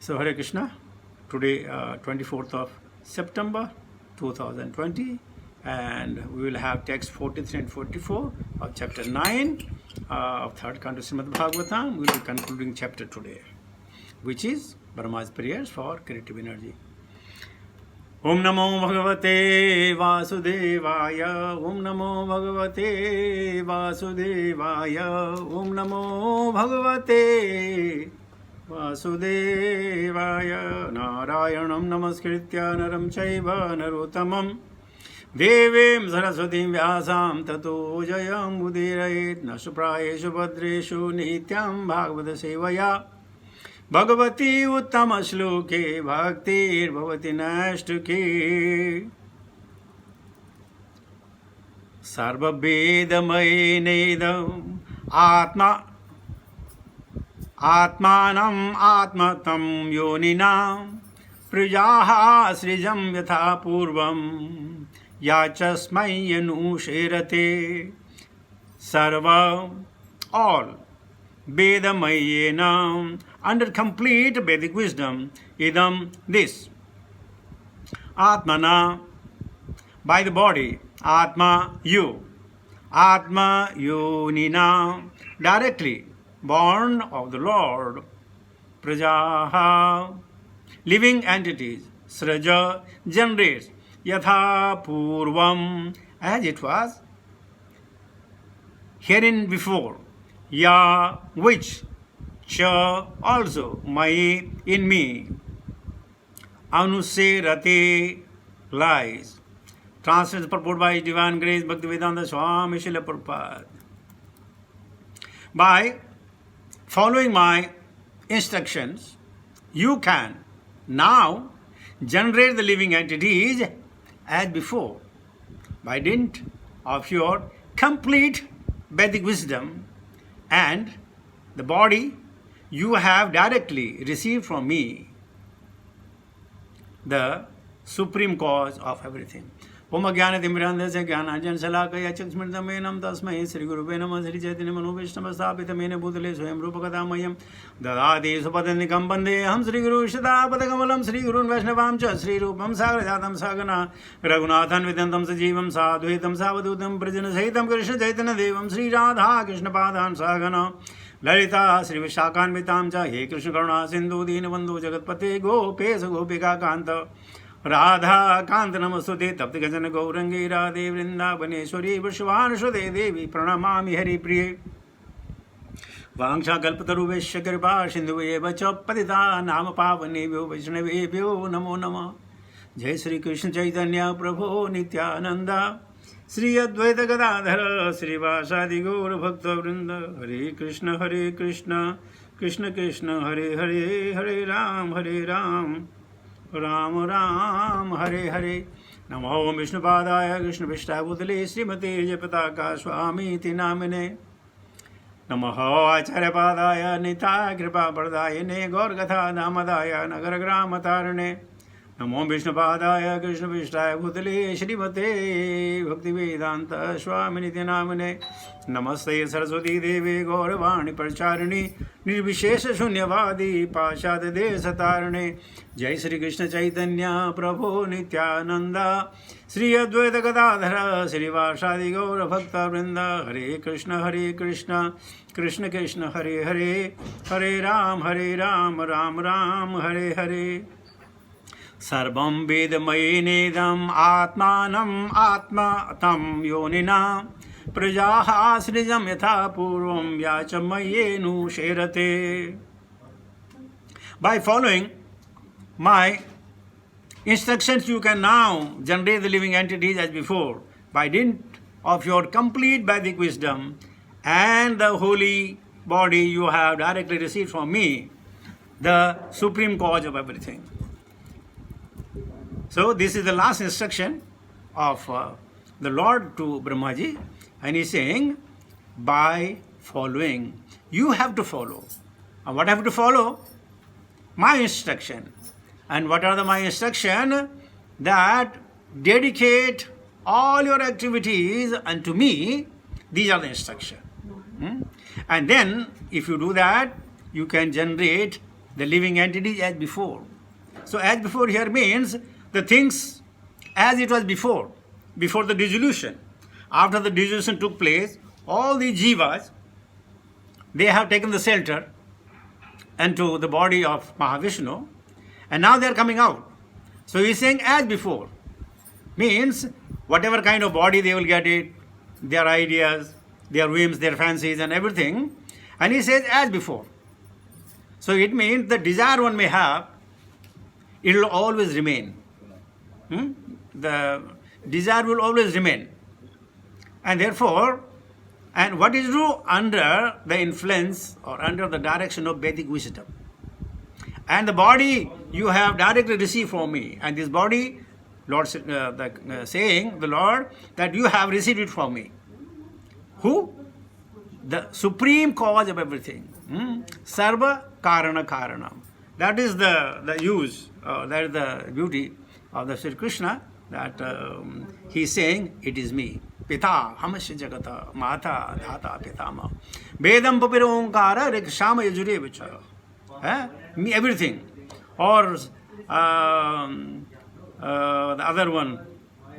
So Hare Krishna, today 24th of September 2020, and we will have text 43 and 44 of chapter 9 of third canto Srimad Bhagavatam. We will be concluding chapter today, which is Brahma's prayers for creative energy. Om Namo Bhagavate Vasudevaya. Om Namo Bhagavate Vasudevaya. Om Namo Bhagavate Vasudevaya. Narayanam Namaskritya Naram Chaiva Narottamam Devim Saraswatim Vyasam Tato Jayam Udirayet Nasuprayeshu Bhadreshu Nityam Bhagavata Sevaya Bhagavati Uttama Shloke Bhaktir Bhavati Nashtuke Sarva Vedamaye Nedam Atmanam Atmatam Yoninam Prajaha Srijam Yatha Purvam Yachasmai Yanusherate Sarva all Vedamayena under complete Vedic wisdom idam this Atmana by the body Atma you Atma Yonina directly born of the Lord Prajaha living entities Sraja generates Yatha Purvam as it was herein before Ya which Cha also Mai in me Anuserate lies. Translated purport by His Divine Grace Bhaktivedanta Swami Srila Prabhupada. By following my instructions, you can now generate the living entities as before by dint of your complete Vedic wisdom and the body you have directly received from me, the supreme cause of everything. Om Ajnana Timmirandhasya Jnanaanjana Shalakaya Chakshmritamyenam Tasmai Sri Gurube Namah Sri Chaitanya Manobhishtam Sthapitamena Bhutale Swayam Rupakadamayam Dadati Supadannikam Bandeham Sri Guru Shadapadakamalam Sri Gurun Vaishnavam Cha Sri Rupam Sagrajatam Sagana Raghunathan Vidantam Sajivam Sadhuitam Savadutam Prajana Sahitam Krishna Chaitanya Devam Sri Radha Krishna Padan Sagana Lalita Sri Vishakanvitam Cha He Krishna Karuna Sindhu Deenabandhu Jagatpate Gopesa Gopika Kanta Radha Kanta Namaste Tapti Gajana Gaurangi Radhe Vrindavaneshwari Vishwanushade Devi Pranamami Hari Priye Vangsha Kalpataru Kripa Sindhueva Chapatita Nama Pavanebhyo Vaishnavebhyo Namo Nama Jai Sri Krishna Chaitanya Prabhu Nityananda Sri Advaita Gadadhara Sri Vasadi Gaur Bhakta Vrinda Hare Krishna Krishna Krishna Hare Hare Hare Ram Ram Ram Hare Hare Namo Vishnu Padaya Krishna Vishtavudale Srimate Japataka Swami Tinamine Namo Acharya Padaya Nita Kripa Pradayane Gaurgatha Namadaya Nagaragrama Tarane Namo Vishnu Padaya Krishna Vishtavudale Srimate Bhaktivedanta Swami Tinamine Namaste Saraswati Devi Gauravani Parcharini Nirvishesha Shunyavadi Pashad Desatarane Jai Sri Krishna Chaitanya Prabhu Nityananda Sri Advaita Gadadhara Sri Vasadi Gaura Bhakta Vrinda Hare Krishna Krishna Krishna Hare Hare Hare Ram Ram Ram Hare Hare Sarvam Vedamaye Nedam Atmanam Atmatam Yonina Prajaha Srijam Yatha Purvam Yachamayenu Sherate. By following my instructions, you can now generate the living entities as before by dint of your complete Vedic wisdom and the holy body you have directly received from me, the supreme cause of everything. So this is the last instruction of the Lord to Brahmaji, and he's saying, by following, you have to follow. And what have you to follow? My instruction. And what are my instruction? That dedicate all your activities unto me. These are the instructions. And then, if you do that, you can generate The living entity as before. So as before here means the things as it was before the dissolution. After the dissolution took place, all the jivas, they have taken the shelter into the body of Mahavishnu, and now they are coming out. So he is saying as before. Means whatever kind of body they will get it, their ideas, their whims, their fancies and everything. And he says as before. So it means the desire one may have, it will always remain. The desire will always remain. And therefore, and what is true under the influence or under the direction of Vedic wisdom. And the body you have directly received from me. And this body, Lord saying, the Lord, that you have received it from me. Who? The supreme cause of everything. Sarva Karana Karanam. That is the use, that is the beauty of the Sri Krishna, that he is saying, it is me. Pita, Hamasya Jagata, Mata, Dhata, Pitama. Vedam Papira Omkara, Rikshama Yajure Vichara. Me, everything. Or the other one,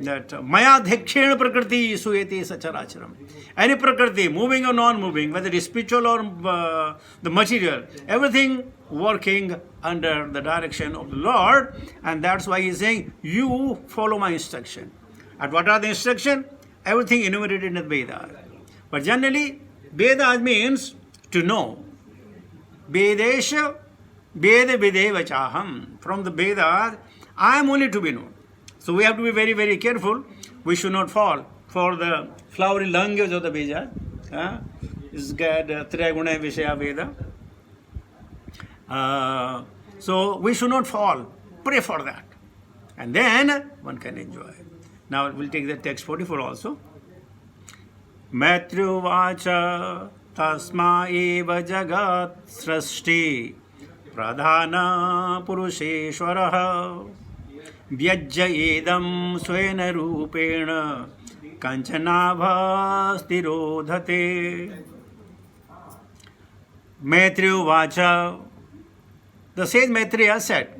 that Maya Dhekshena Prakriti Suyeti Sacharacharam. Any Prakriti, moving or non-moving, whether it is spiritual or the material, everything working under the direction of the Lord, and that's why he is saying, you follow my instruction. And what are the instructions? Everything enumerated in the Vedas. But generally, Vedas means to know. Vedesha, Veda Videva Chaham. From the Vedas, I am only to be known. So we have to be very, very careful. We should not fall for the flowery language of the Vedas. It's got Triguna Vishaya Veda. So we should not fall. Pray for that. And then one can enjoy. Now we'll take the text 44 also. Maitruvacha tasma eva jagat srashti pradhana purusheshwaraha vyajya edam swena rupena kanchanabha stirodhate. Maitruvacha, the sage Maitreya said,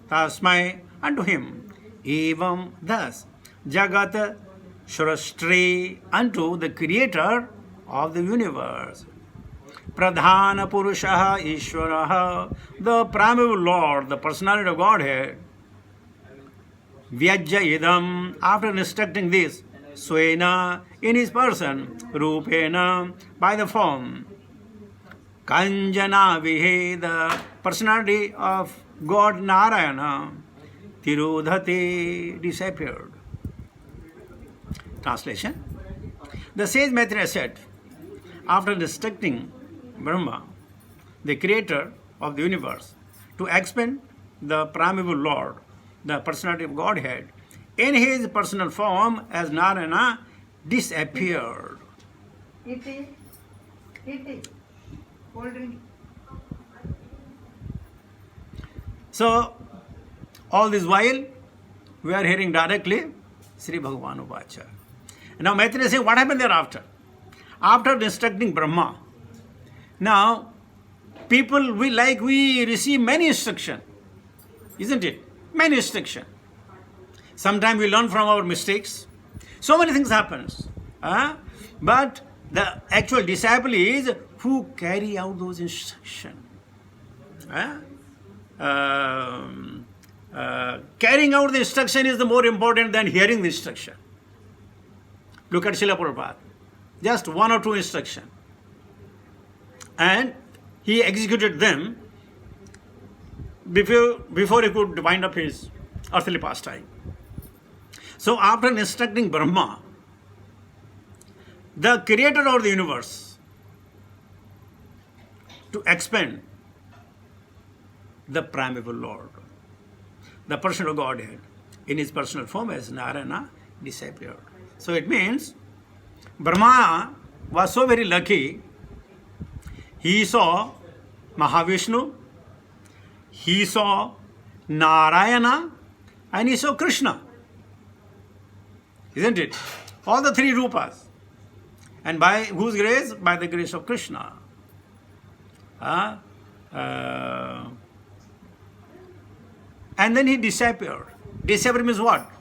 tasmai, unto him, evam, thus, Jagat Shrastri, unto the creator of the universe. Pradhana Purushaha Ishwaraha, the primeval Lord, the personality of Godhead. Vyajya idam, after instructing this, Swena, in his person, Rupena, by the form. Kanjana Vihe, the personality of God Narayana, Tirudhati, disappeared. Translation. The sage Maitreya said, after instructing Brahma, the creator of the universe, to expand the primeval Lord, the personality of Godhead, in his personal form as Narayana, disappeared. So, all this while, we are hearing directly Sri Bhagavan Uvacha. Now Maitreya is saying, what happened thereafter? After instructing Brahma, now people, we receive many instruction, isn't it? Many instruction. Sometimes we learn from our mistakes. So many things happens. But the actual disciple is who carry out those instructions. Carrying out the instruction is the more important than hearing the instruction. Look at Srila Prabhupada. Just one or two instructions. And he executed them before he could wind up his earthly pastime. So after instructing Brahma, the creator of the universe, to expand the primeval Lord, the personal Godhead, in his personal form as Narayana, disappeared. So it means Brahma was so very lucky. He saw Mahavishnu, he saw Narayana, and he saw Krishna. Isn't it? All the three rupas. And by whose grace? By the grace of Krishna. and then he disappeared. Disappear means what?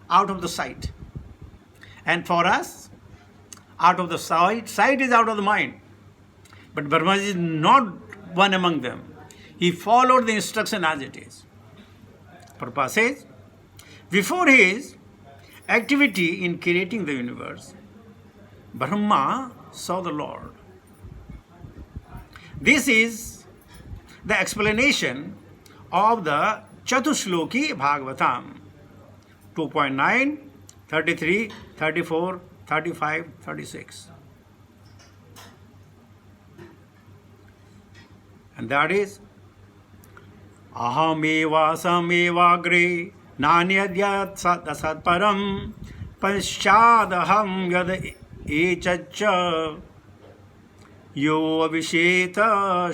Out of the sight. And for us, out of the sight, sight is out of the mind. But Brahmaji is not one among them. He followed the instruction as it is. Prabhupada says, before his activity in creating the universe, Brahma saw the Lord. This is the explanation of the Chatushloki Bhagavatam 2.9, 33, 34, 35, 36. And that is Ahameva samevagre nanyadhyat satparam paschadaham yad echacha yo avisheta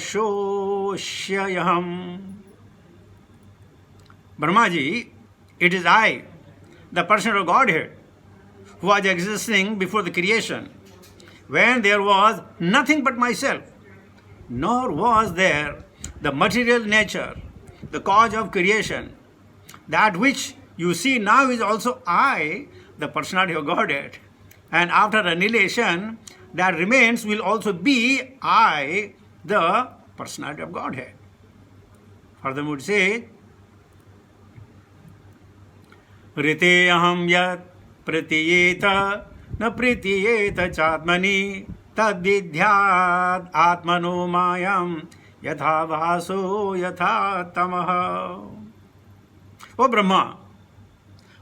shoshayaham. Brahmaji, it is I, the person of Godhead, who was existing before the creation, when there was nothing but myself, nor was there the material nature, the cause of creation. That which you see now is also I, the personality of Godhead. And after annihilation, that remains will also be I, the personality of Godhead. Furthermore, it says, Rite aham yat pratiyeta na pratiyeta chatmani tad vidhyat atmano mayam yatha vaso yatha tamaha. O Brahma,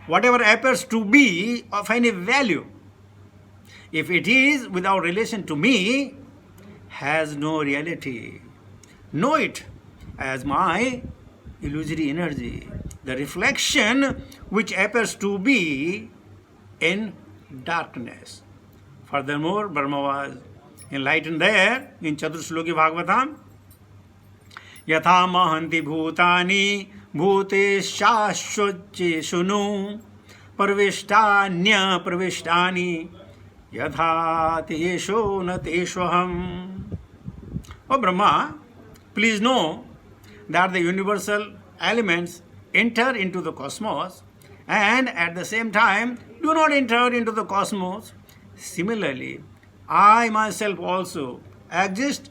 whatever appears to be of any value, if it is without relation to me, has no reality. Know it as my illusory energy, the reflection which appears to be in darkness. Furthermore, Brahma was enlightened there in Chatushloki Bhagavatam. Yatha mahanti bhutani bhuteshashvache sunu parvishtanya parvishtani yatha tesho na teshvaham. O Brahma, please know that the universal elements enter into the cosmos and at the same time do not enter into the cosmos. Similarly, I myself also exist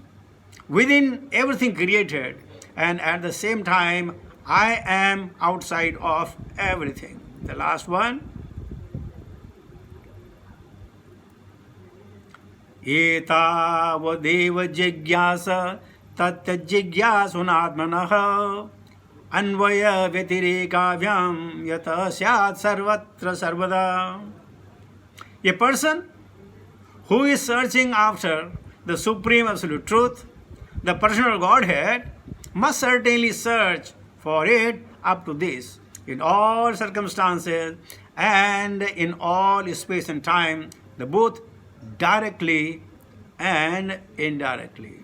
within everything created and at the same time I am outside of everything. The last one. Etavadeva jigyasa tatta jigyasunatmanah Anvaya vyatirekavyam yata syat sarvatra sarvada. A person who is searching after the supreme absolute truth, the personal Godhead, must certainly search for it up to this, in all circumstances and in all space and time, the both directly and indirectly.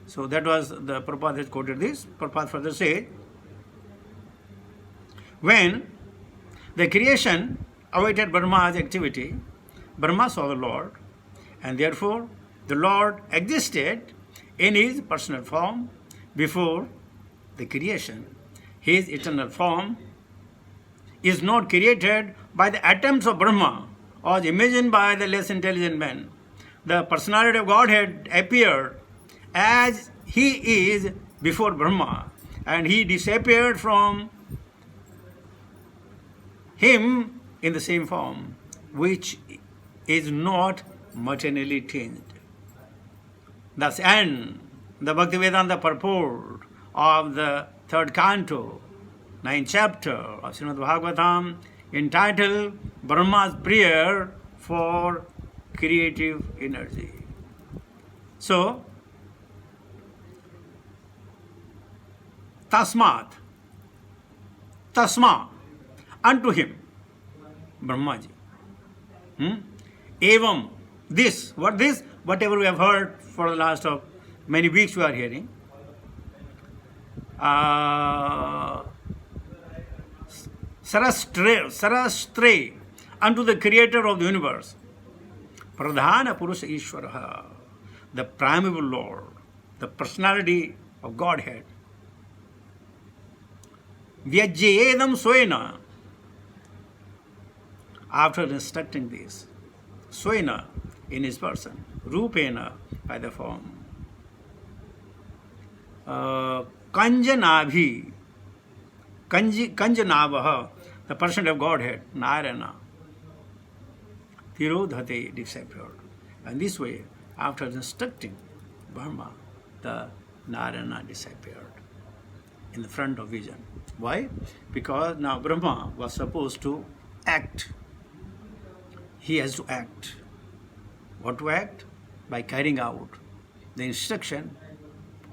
So that was the Prabhupada has quoted this. Prabhupada further said, when the creation awaited Brahma's activity, Brahma saw the Lord, and therefore the Lord existed in his personal form before the creation. His eternal form is not created by the attempts of Brahma or imagined by the less intelligent man. The personality of Godhead appeared as he is before Brahma, and he disappeared from him in the same form, which is not materially tinged. Thus end the Bhaktivedanta purport of the third canto, 9th chapter of Srimad Bhagavatam, entitled Brahma's Prayer for Creative Energy. So, tasma, unto him, Brahmaji. Evam, this, what this? Whatever we have heard for the last of many weeks we are hearing. Sarastre, unto the creator of the universe. Pradhana Purusha Ishvaraha, the primeval Lord, the personality of Godhead. Vyajyedam swena. After instructing this, swena in his person, rupena by the form, kanjanabhi, kanjanavaha, the person of Godhead, Narayana, Tirodhate disappeared. And this way, after instructing Brahma, the Narayana disappeared in the front of vision. Why? Because now Brahma was supposed to act. He has to act. What to act? By carrying out the instruction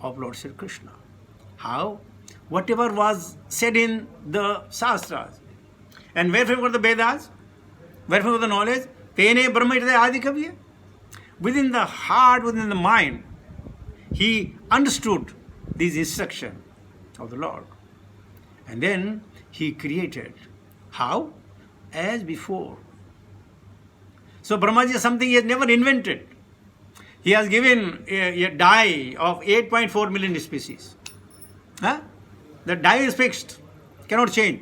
of Lord Sri Krishna. How? Whatever was said in the Shastras. And wherefore were the Vedas? Wherefore were the knowledge? Tene Brahma Adi Kavya. Within the heart, within the mind, he understood this instruction of the Lord. And then he created. How? As before. So Brahmaji is something he has never invented. He has given a dye of 8.4 million species. Huh? The dye is fixed, cannot change.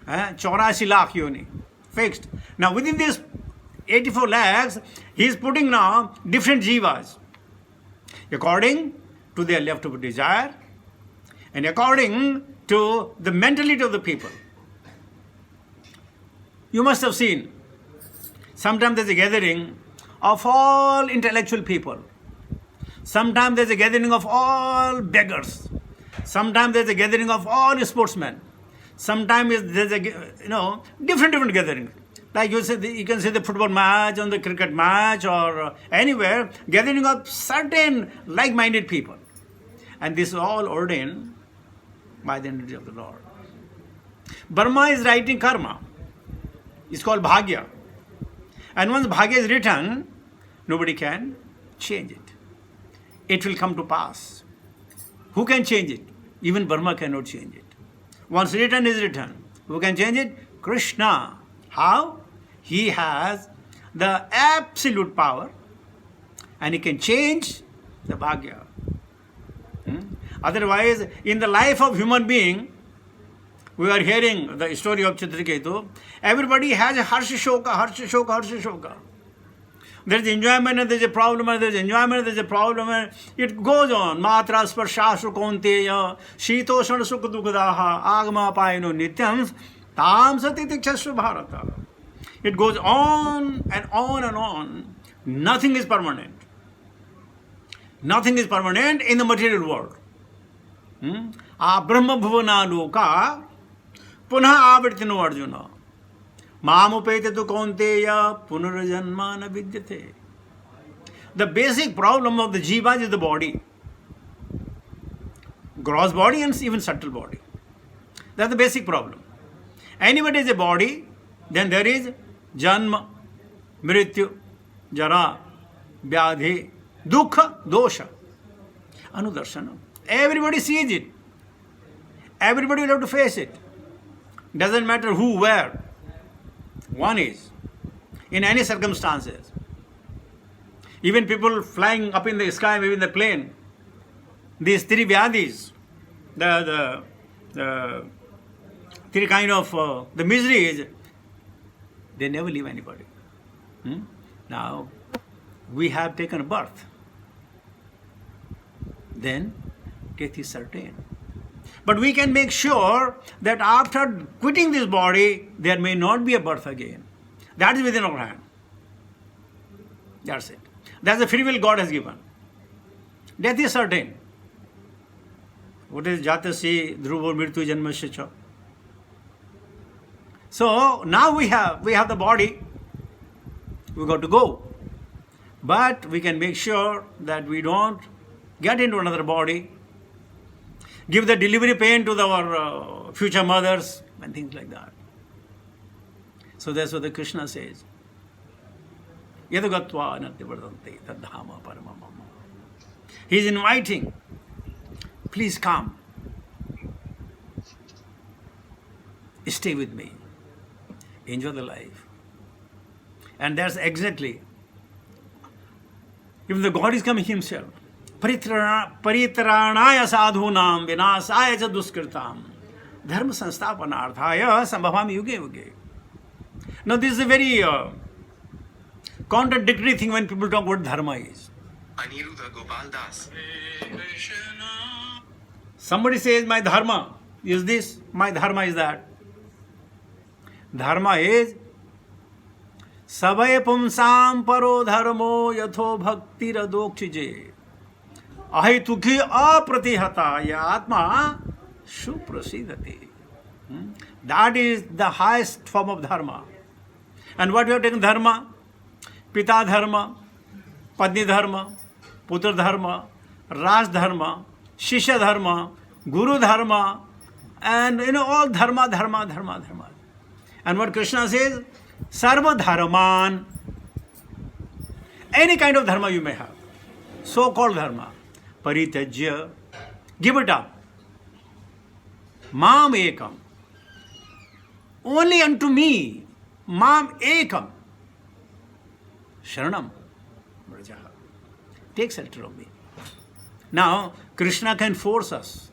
84 lakh yoni, fixed. Now within this 84 lakhs, he is putting now different jivas according to their left of desire and according to the mentality of the people. You must have seen, sometimes there's a gathering of all intellectual people. Sometimes there's a gathering of all beggars. Sometimes there's a gathering of all sportsmen. Sometimes there's a, different gatherings. Like you can see the football match or the cricket match or anywhere, gathering of certain like-minded people. And this is all ordained by the energy of the Lord. Brahma is writing karma. It's called bhagya. And once bhagya is written, nobody can change it. It will come to pass. Who can change it? Even Brahma cannot change it. Once written is written. Who can change it? Krishna. How? He has the absolute power and he can change the bhagya. Otherwise, in the life of human being, we are hearing the story of Chitraketu, everybody has a harsha shoka. There's enjoyment and there's a problem, and there's enjoyment and there's a problem, and it goes on. Matra sparshashu konteya, shitoshana sukha dukadaha, agama payano nityam, tam sati tikshashu bharata. It goes on and on and on. Nothing is permanent. Nothing is permanent in the material world. Brahma bhuvana loka punha avartino arjuna. Mamupete tu kaunteya punarajanmana vidyate. The basic problem of the jivas is the body. Gross body and even subtle body. That's the basic problem. Anybody is a body, then there is janma, mrityu, jara, vyadhi, dukkha, dosha, anudarshana. Everybody sees it. Everybody will have to face it. Doesn't matter who, where. One is, in any circumstances. Even people flying up in the sky, maybe in the plane, these three vyadhis, the three kind of, the misery is, they never leave anybody. Now, we have taken a birth. Then, death is certain. But we can make sure that after quitting this body, there may not be a birth again. That is within our hand. That's it. That's the free will God has given. Death is certain. What is Jatasi Dhruvo Mrityu Janmasya Cha? So now we have the body. We got to go. But we can make sure that we don't get into another body, give the delivery pain to our future mothers and things like that. So that's what the Krishna says. Yadagatva anattivardante tadhama paramamama. He is inviting. Please come. Stay with me. Enjoy the life. And that's exactly, if the God is coming himself, Paritranaya sadhunam vinasaya cha duskritam dharma sansthapanarthaya sambhavam yuge yuge. Now this is a very contradictory thing when people talk what dharma is. Aniruddha Gopal Das. Somebody says my dharma is this, my dharma is that. Dharma is sabay pumsam paro dharmo yatho bhakti radokshije ahitukhi apratihata ya atma suprasidati. That is the highest form of dharma. And what we have taken dharma? Pita dharma, Padni dharma, Putra dharma, Raj dharma, Shishya dharma, Guru dharma, and all dharma. And what Krishna says, Sarva dharman, any kind of dharma you may have, so-called dharma, parityajya, give it up. Mam ekam, only unto me, mam ekam, sharanam vrajaha, take shelter of me. Now, Krishna can force us.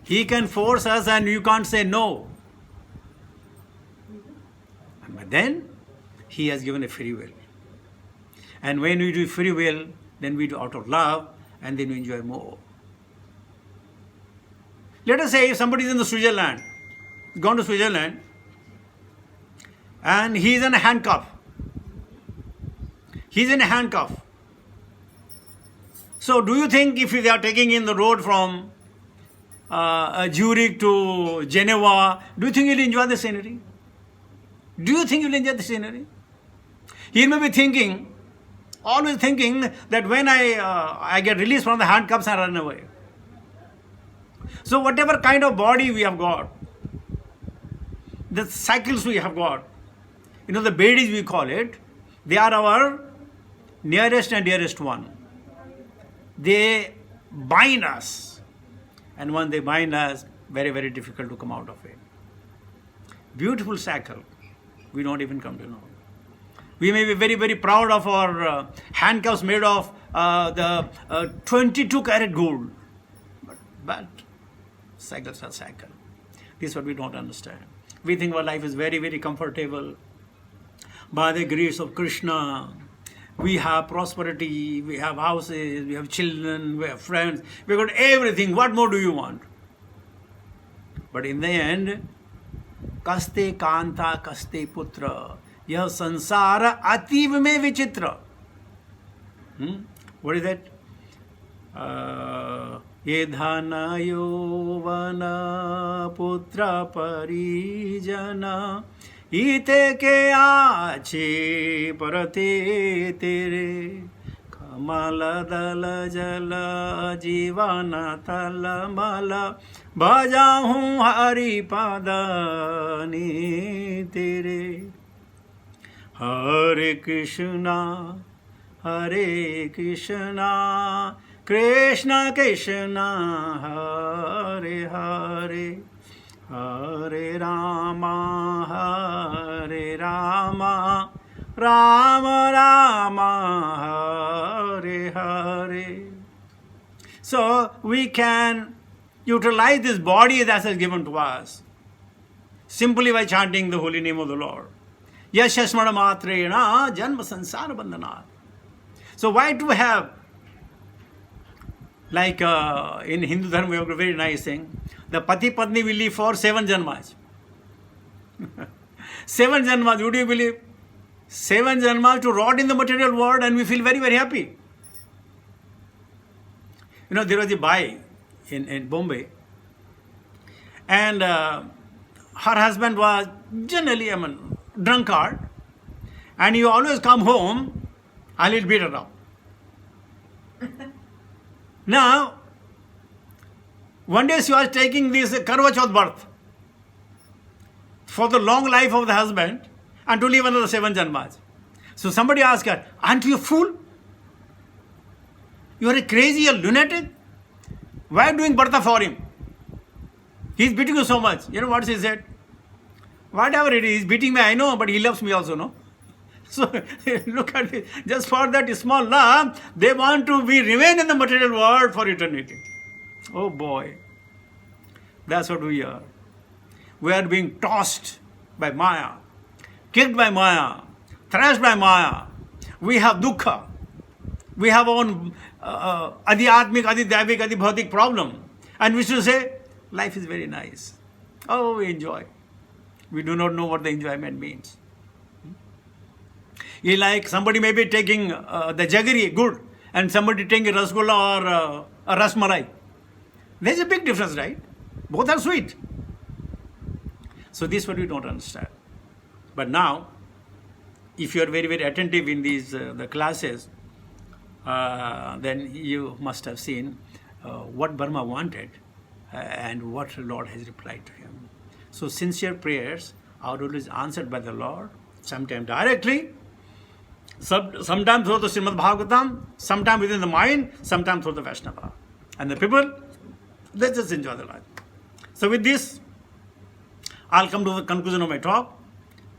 He can force us and you can't say no. But then, He has given a free will. And when we do free will, then we do out of love and then we enjoy more. Let us say if somebody is in the Switzerland, gone to Switzerland, and he is in a handcuff. He is in a handcuff. So do you think if they are taking in the road from Zurich to Geneva, do you think you'll enjoy the scenery? Do you think you'll enjoy the scenery? He may be thinking, always thinking that when I get released from the handcuffs, I run away. So whatever kind of body we have got, the cycles we have got, the bedis we call it, they are our nearest and dearest one. They bind us. And when they bind us, very, very difficult to come out of it. Beautiful cycle. We don't even come to know. We may be very, very proud of our handcuffs made of the 22 karat gold. But cycles are cycle. This is what we don't understand. We think our life is very, very comfortable. By the grace of Krishna, we have prosperity, we have houses, we have children, we have friends, we got everything. What more do you want? But in the end, kaste kanta kaste putra, yah sansara ativ me vichitra. What is that? Ye dhana yovana putra parijana ite ke aache parate tere kamala dala jala jivana tala mala bhajahu hari padani tere. Hare Krishna Krishna Krishna Hare Hare Hare Rama Rama Rama Hare Hare. So we can utilize this body that is given to us simply by chanting the holy name of the Lord. Yashasmana matrena janma sansara bandhanat. So why do we have, like in Hindu Dharma we have a very nice thing, the Pati Patni will live for 7 janmas. 7 janmas, would you believe? 7 janmas to rot in the material world and we feel very, very happy. There was a bai in Bombay and her husband was generally drunkard and he always come home and he'll beat her up. Now, one day she was taking this Karwa Chauth birth for the long life of the husband and to live another 7 janmas. So somebody asked her, aren't you a fool? You are a crazy, a lunatic? Why are you doing birtha for him? He's beating you so much. You know what she said? Whatever it is, he's beating me, I know, but he loves me also, no? So, look at it. Just for that small love, they want to remain in the material world for eternity. Oh boy. That's what we are. We are being tossed by Maya, kicked by Maya, thrashed by Maya. We have dukkha. We have our own adi-atmic, adi-daivik, adi-bhautik problem. And we should say, life is very nice. Oh, we enjoy. We do not know what the enjoyment means. It's like somebody may be taking the jaggery, good, and somebody taking a rasgulla or a rasmalai. There's a big difference, right? Both are sweet. So this is what we don't understand. But now, if you are very, very attentive in these the classes, then you must have seen what Burma wanted and what the Lord has replied to him. So sincere prayers are always answered by the Lord, sometimes directly, sometimes through the Srimad Bhagavatam, sometimes within the mind, sometimes through the Vaishnava. And the people, they just enjoy the life. So with this, I'll come to the conclusion of my talk.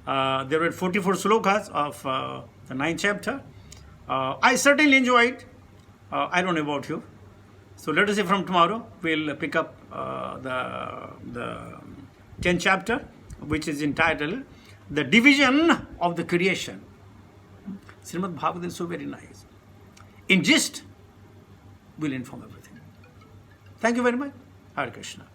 There were 44 slokas of the 9th chapter. I certainly enjoyed. I don't know about you. So let us say from tomorrow, we'll pick up the 10th chapter, which is entitled The Division of the Creation. Srimad Bhagavatam is so very nice. In gist, we'll inform everything. Thank you very much. Hare Krishna.